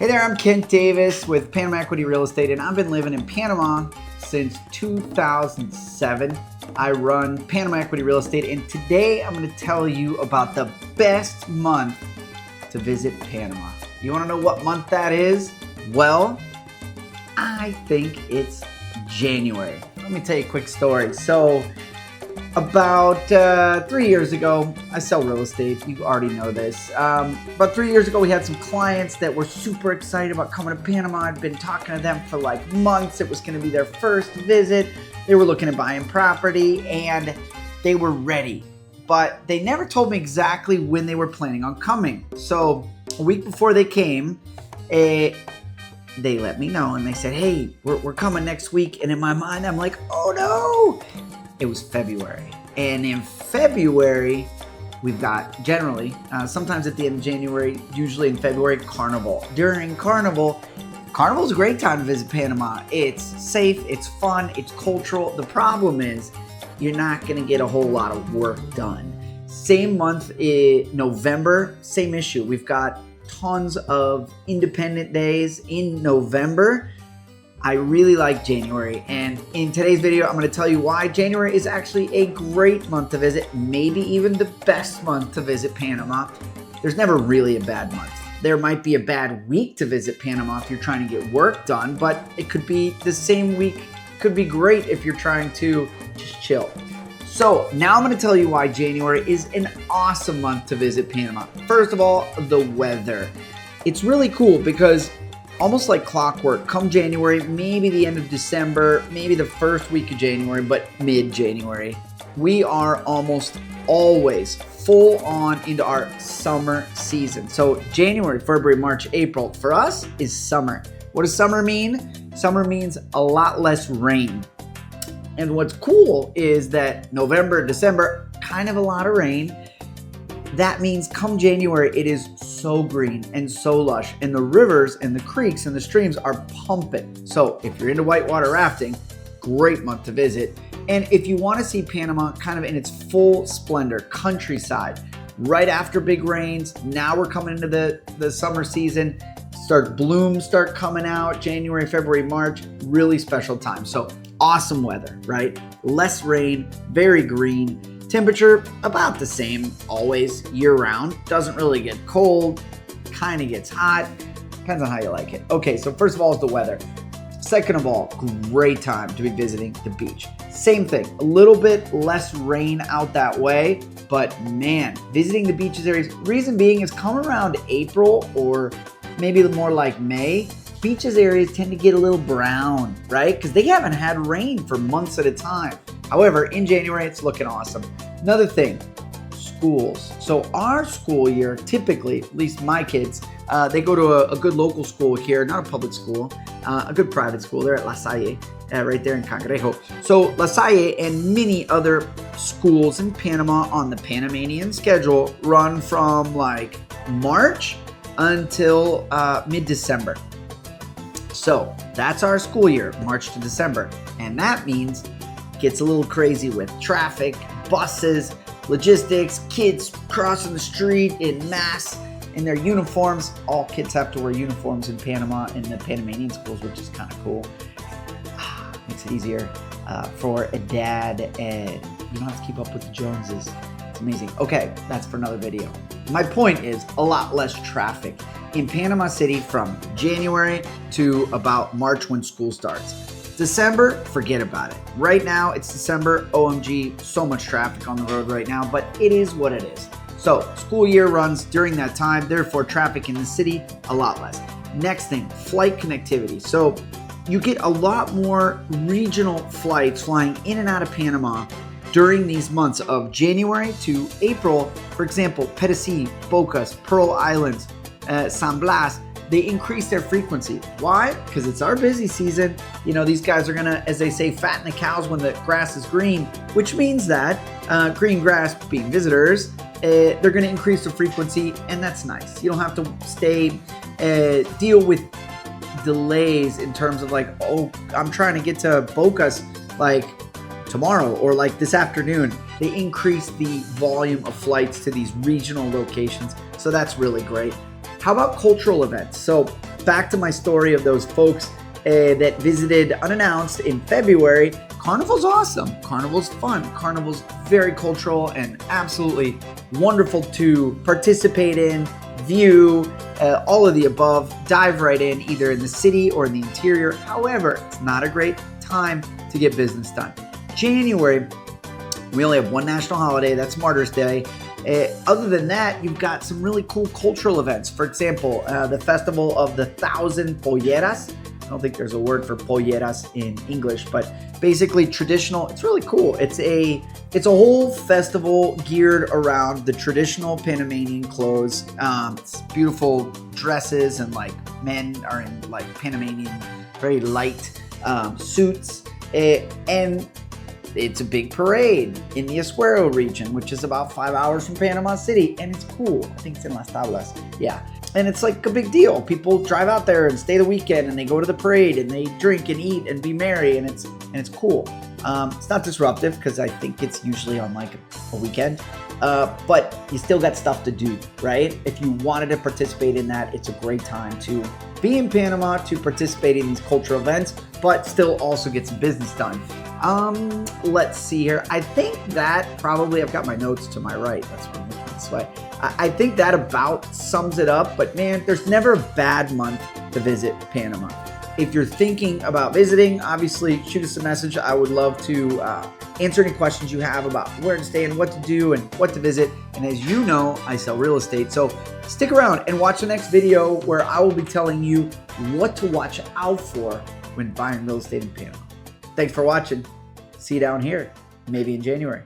Hey there, I'm Kent Davis with Panama Equity Real Estate, and I've been living in Panama since 2007. I run Panama Equity Real Estate, and today I'm going to tell you about the best month to visit Panama. You want to know what month that is? Well, I think it's January. Let me tell you a quick story. So, about 3 years ago, I sell real estate. You already know this. About 3 years ago, we had some clients that were super excited about coming to Panama. I'd been talking to them for like months. It was going to be their first visit. They were looking at buying property and they were ready. But they never told me exactly when they were planning on coming. So a week before they came, they let me know and they said, hey, we're coming next week. And in my mind, I'm like, oh no. It was February. And in February, we've got generally, sometimes at the end of January, usually in February, Carnival. During Carnival's a great time to visit Panama. It's safe, it's fun, it's cultural. The problem is you're not going to get a whole lot of work done. Same month in November, same issue. We've got tons of independent days in November. I really like January, and in today's video, I'm going to tell you why January is actually a great month to visit, maybe even the best month to visit Panama. There's never really a bad month. There might be a bad week to visit Panama if you're trying to get work done, but it could be the same week. It could be great if you're trying to just chill. So now I'm going to tell you why January is an awesome month to visit Panama. First of all, the weather. It's really cool because almost like clockwork, come January, maybe the end of December, maybe the first week of January, but mid-January, we are almost always full on into our summer season. So January, February, March, April, for us is summer. What does summer mean? Summer means a lot less rain. And what's cool is that November, December, kind of a lot of rain. That means come January, it is so green and so lush, and the rivers and the creeks and the streams are pumping. So if you're into whitewater rafting, great month to visit. And if you want to see Panama kind of in its full splendor, countryside, right after big rains, now we're coming into the summer season, blooms start coming out, January, February, March, really special time. So awesome weather, right? Less rain, very green. Temperature about the same always year round. Doesn't really get cold, kind of gets hot. Depends on how you like it. Okay, so first of all is the weather. Second of all, great time to be visiting the beach. Same thing, a little bit less rain out that way, but man, visiting the beaches areas, reason being is come around April or maybe more like May, beaches areas tend to get a little brown, right? Because they haven't had rain for months at a time. However, in January, it's looking awesome. Another thing, schools. So our school year, typically, at least my kids, they go to a good local school here, not a public school, a good private school. They're at La Salle, right there in Cangrejo. So La Salle and many other schools in Panama on the Panamanian schedule run from like March until mid-December. So that's our school year, March to December. And that means it gets a little crazy with traffic, buses, logistics, kids crossing the street in mass in their uniforms. All kids have to wear uniforms in Panama in the Panamanian schools, which is kind of cool. Makes it easier for a dad, and you don't have to keep up with the Joneses. It's amazing. Okay, that's for another video. My point is a lot less traffic in Panama City from January to about March when school starts. December, forget about it. Right now, it's December. OMG, so much traffic on the road right now, but it is what it is. So, school year runs during that time, therefore traffic in the city, a lot less. Next thing, flight connectivity. So, you get a lot more regional flights flying in and out of Panama during these months of January to April. For example, Pedasí, Bocas, Pearl Islands, San Blas, they increase their frequency. Why? Because it's our busy season. You know, these guys are gonna, as they say, fatten the cows when the grass is green, which means that green grass being visitors, they're gonna increase the frequency, and that's nice. You don't have to deal with delays in terms of like, oh, I'm trying to get to Bocas like tomorrow or like this afternoon. They increase the volume of flights to these regional locations. So that's really great. How about cultural events? So back to my story of those folks that visited unannounced in February. Carnival's awesome. Carnival's fun. Carnival's very cultural and absolutely wonderful to participate in, view, all of the above. Dive right in, either in the city or in the interior. However, it's not a great time to get business done. January, we only have one national holiday. That's Martyrs Day. Other than that, you've got some really cool cultural events. For example, the Festival of the Thousand Polleras. I don't think there's a word for polleras in English, but basically traditional. It's really cool. It's a whole festival geared around the traditional Panamanian clothes. It's beautiful dresses, and like men are in like Panamanian, very light suits, and it's a big parade in the Esquero region, which is about 5 hours from Panama City, and it's cool. I think it's in Las Tablas. Yeah. And it's like a big deal. People drive out there and stay the weekend, and they go to the parade and they drink and eat and be merry, and it's cool. It's not disruptive because I think it's usually on like a weekend, but you still got stuff to do, right? If you wanted to participate in that, it's a great time to be in Panama, to participate in these cultural events, but still also get some business done. Let's see here. I think that probably, I've got my notes to my right. That's what I'm looking this way. I think that about sums it up, but man, there's never a bad month to visit Panama. If you're thinking about visiting, obviously shoot us a message. I would love to answer any questions you have about where to stay and what to do and what to visit. And as you know, I sell real estate. So stick around and watch the next video where I will be telling you what to watch out for when buying real estate in Panama. Thanks for watching. See you down here, maybe in January.